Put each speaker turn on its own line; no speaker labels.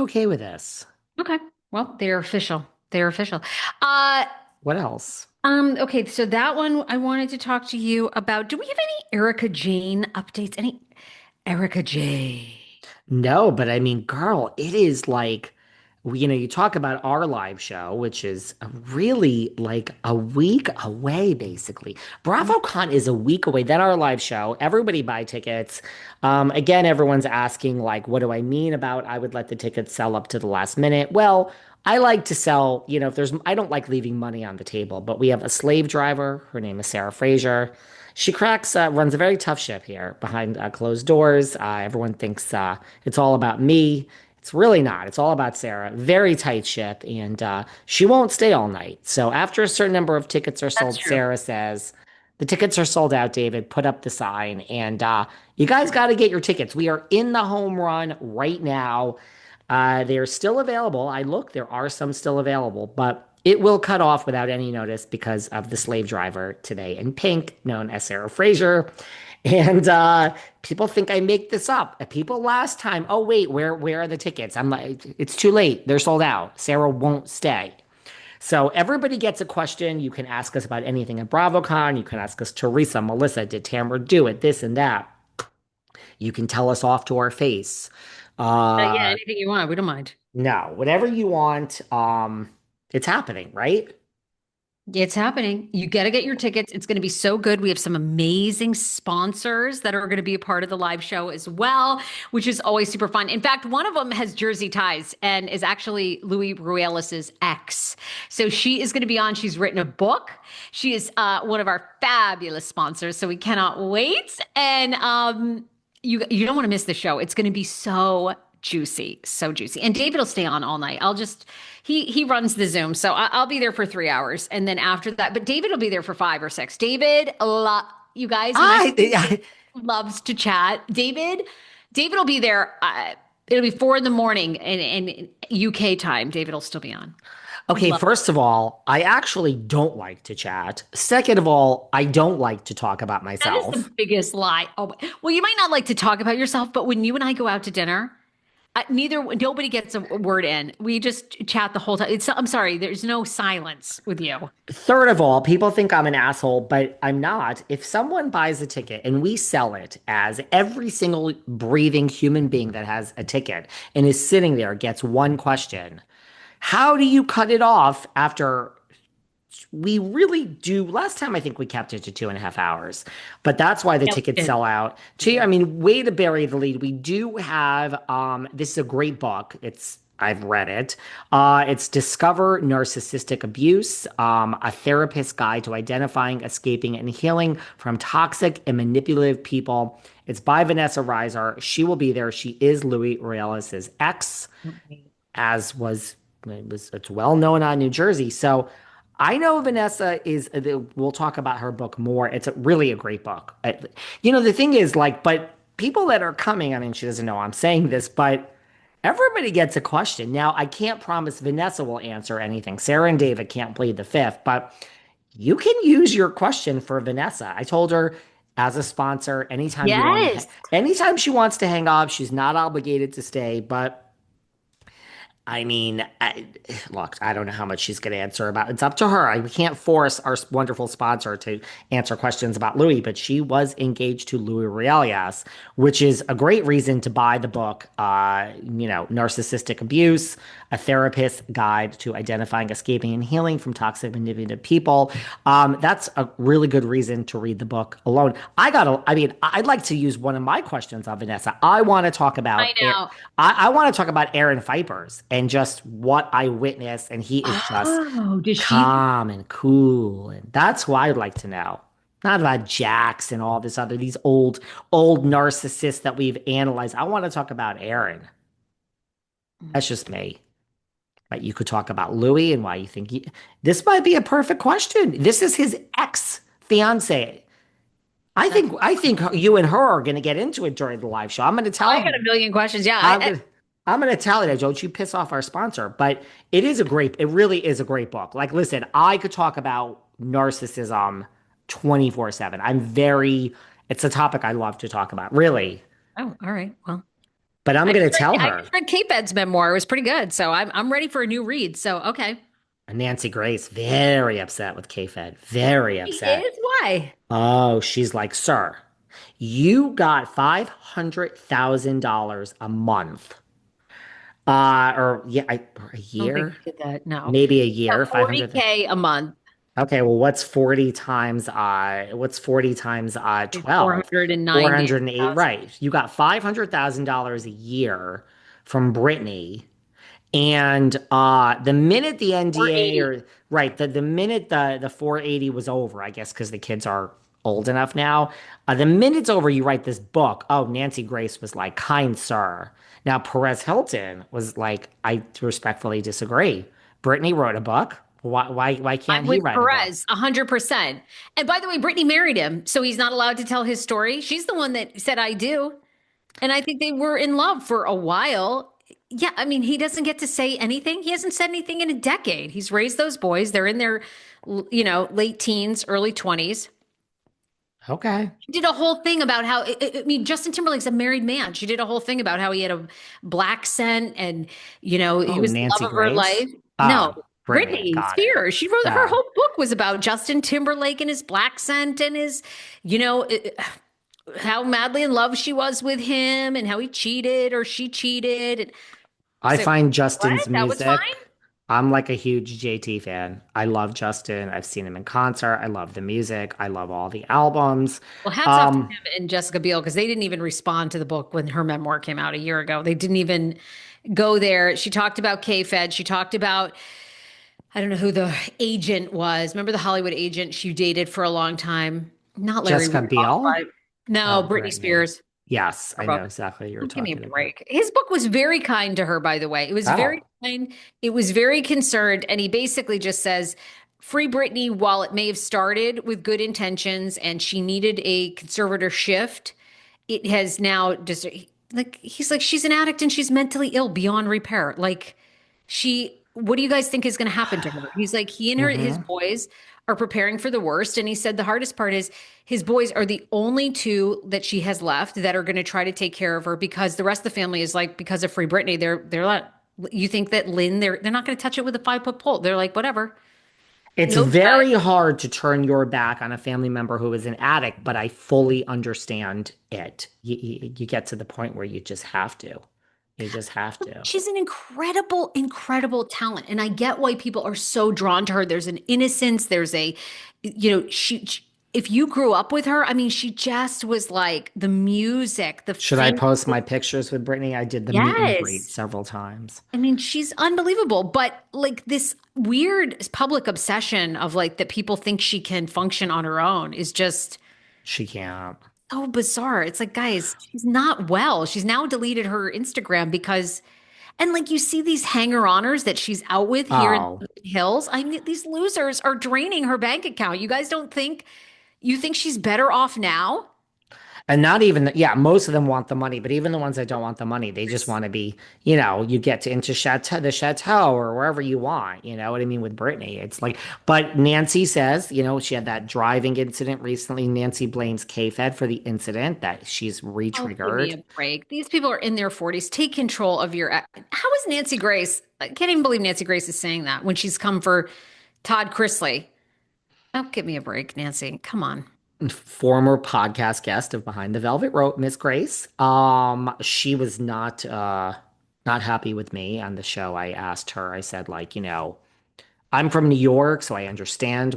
okay with this.
Okay. Well, they're official. They're official. Uh,
What else?
okay, so that one I wanted to talk to you about. Do we have any Erica Jane updates? Any Erica J?
No, but I mean, girl, it is like, you talk about our live show, which is really like a week away, basically. BravoCon is a week away. Then our live show, everybody buy tickets. Again, everyone's asking, like, what do I mean about I would let the tickets sell up to the last minute? Well, I like to sell, if I don't like leaving money on the table, but we have a slave driver. Her name is Sarah Fraser. She runs a very tough ship here behind closed doors. Everyone thinks it's all about me. It's really not. It's all about Sarah. Very tight ship, and she won't stay all night. So after a certain number of tickets are
That's
sold,
true.
Sarah says, the tickets are sold out, David. Put up the sign, and you guys got to get your tickets. We are in the home run right now. They are still available. I look, there are some still available, but it will cut off without any notice because of the slave driver today in pink, known as Sarah Fraser. And people think I make this up. People last time, oh wait, where are the tickets? I'm like, it's too late. They're sold out. Sarah won't stay. So everybody gets a question. You can ask us about anything at BravoCon. You can ask us, Teresa, Melissa, did Tamra do it? This and that. You can tell us off to our face.
Yeah,
Uh,
anything you want. We don't mind.
no, whatever you want. It's happening, right?
It's happening. You got to get your tickets. It's going to be so good. We have some amazing sponsors that are going to be a part of the live show as well, which is always super fun. In fact, one of them has Jersey ties and is actually Louie Ruelas' ex. So she is going to be on. She's written a book. She is one of our fabulous sponsors. So we cannot wait. And you don't want to miss the show. It's going to be so juicy, so juicy. And David will stay on all night. He runs the Zoom, so I'll be there for 3 hours, and then after that, but David will be there for 5 or 6. You guys, when I say David
I
loves to chat, David will be there. It'll be 4 in the morning in UK time. David will still be on. He
okay,
loves.
first of all, I actually don't like to chat. Second of all, I don't like to talk about
That is the
myself.
biggest lie. Oh, well, you might not like to talk about yourself, but when you and I go out to dinner, nobody gets a word in. We just chat the whole time. I'm sorry, there's no silence with you.
Third of all, people think I'm an asshole, but I'm not. If someone buys a ticket and we sell it as every single breathing human being that has a ticket and is sitting there gets one question, how do you cut it off after we really do? Last time I think we kept it to 2.5 hours, but that's why the
Yeah, we
tickets
did.
sell out.
We
I
did.
mean, way to bury the lead. We do have this is a great book. I've read it. It's Discover Narcissistic Abuse, a therapist's guide to identifying, escaping, and healing from toxic and manipulative people. It's by Vanessa Reiser. She will be there. She is Louis Realis's ex, as it's well known on New Jersey. So I know Vanessa is. We'll talk about her book more. It's really a great book. The thing is, like, but people that are coming. I mean, she doesn't know I'm saying this, but everybody gets a question. Now, I can't promise Vanessa will answer anything. Sarah and David can't plead the fifth, but you can use your question for Vanessa. I told her as a sponsor,
Yes.
anytime she wants to hang off, she's not obligated to stay, but I mean, look, I don't know how much she's going to answer about. It's up to her. We can't force our wonderful sponsor to answer questions about Louis, but she was engaged to Louis Realias, which is a great reason to buy the book. Narcissistic abuse, a therapist's guide to identifying, escaping, and healing from toxic, manipulative people. That's a really good reason to read the book alone. I mean, I'd like to use one of my questions on Vanessa. I want to talk
I
about
know.
I want to talk about Aaron Vipers and just what I witnessed, and he is just
Oh, does she?
calm and cool, and that's what I'd like to know. Not about Jax and all this other these old narcissists that we've analyzed. I want to talk about Aaron. That's just me. But you could talk about Louis and why you think this might be a perfect question. This is his ex fiance.
That's
I think you and her are going to get into it during the live show. I'm going to
I
tell
got a
him.
million questions. Yeah,
I'm gonna I'm gonna tell you, don't you piss off our sponsor. But it really is a great book. Like, listen, I could talk about narcissism 24/7. It's a topic I love to talk about. Really.
oh, all right. Well.
But I'm going to tell
I
her.
just read Kate Bed's memoir. It was pretty good. So I'm ready for a new read. So okay.
Nancy Grace, very upset with K-Fed. Very
She
upset.
is? Why?
Oh, she's like, sir, you got $500,000 a month. Or yeah, or a
I don't think
year,
he did that. No.
maybe a year, 500.
40K a month
Okay, well, what's 40 times
is
12? 408,
490,000.
right. You got $500,000 a year from Britney. And the minute the NDA
480.
or right, the minute the 480 was over, I guess because the kids are old enough now, the minute it's over, you write this book. Oh, Nancy Grace was like, kind sir. Now Perez Hilton was like, I respectfully disagree. Brittany wrote a book. Why can't
I'm
he
with
write a book?
Perez 100%. And by the way, Brittany married him, so he's not allowed to tell his story. She's the one that said I do. And I think they were in love for a while. Yeah, I mean, he doesn't get to say anything. He hasn't said anything in a decade. He's raised those boys. They're in their, late teens, early 20s.
Okay.
She did a whole thing about how, I mean, Justin Timberlake's a married man. She did a whole thing about how he had a black scent and, he
Oh,
was the
Nancy
love of her
Grace.
life. No,
Ah, Brittany,
Britney
got it.
Spears. She wrote her
Ah,
whole book was about Justin Timberlake and his black scent and his, you know, how madly in love she was with him and how he cheated or she cheated. And
I
so,
find
what?
Justin's
That was fine?
music. I'm like a huge JT fan. I love Justin. I've seen him in concert. I love the music. I love all the albums.
Well, hats off to
Um,
him and Jessica Biel because they didn't even respond to the book when her memoir came out a year ago. They didn't even go there. She talked about K-Fed. She talked about, I don't know who the agent was. Remember the Hollywood agent she dated for a long time? Not Larry
Jessica
Rudolph,
Biel.
but no,
Oh,
Britney
Brittany.
Spears.
Yes,
Her
I know
book.
exactly what you're
Oh, give me a
talking about.
break. His book was very kind to her, by the way. It was very
Oh,
kind. It was very concerned. And he basically just says, Free Britney, while it may have started with good intentions and she needed a conservator shift, it has now just like he's like, she's an addict and she's mentally ill beyond repair. Like what do you guys think is going to happen to her? He's like, he and his
hmm.
boys are preparing for the worst. And he said the hardest part is his boys are the only two that she has left that are going to try to take care of her because the rest of the family is like, because of Free Britney, they're not, you think that Lynn, they're not going to touch it with a 5 foot pole. They're like, whatever.
It's
No judge.
very hard to turn your back on a family member who is an addict, but I fully understand it. You get to the point where you just have to. You just have to.
She's an incredible, incredible talent. And I get why people are so drawn to her. There's an innocence. There's a, if you grew up with her, I mean, she just was like the music, the
Should I
fame.
post my pictures with Brittany? I did the meet and greet
Yes.
several times.
I mean, she's unbelievable. But like this weird public obsession of like that people think she can function on her own is just
She can't.
so bizarre. It's like, guys, she's not well. She's now deleted her Instagram because, and like you see these hanger-oners that she's out with here in
Oh,
the hills. I mean, these losers are draining her bank account. You guys don't think, you think she's better off now?
and not even, yeah, most of them want the money, but even the ones that don't want the money, they just want to be, you get to into chateau, the chateau or wherever you want. You know what I mean? With Brittany, it's like, but Nancy says, she had that driving incident recently. Nancy blames K-Fed for the incident that she's
Oh, give me
re-triggered.
a break. These people are in their 40s. Take control of your. How is Nancy Grace? I can't even believe Nancy Grace is saying that when she's come for Todd Chrisley. Oh, give me a break, Nancy. Come on.
Former podcast guest of Behind the Velvet Rope, Miss Grace. She was not happy with me on the show. I asked her, I said, like, I'm from New York, so I understand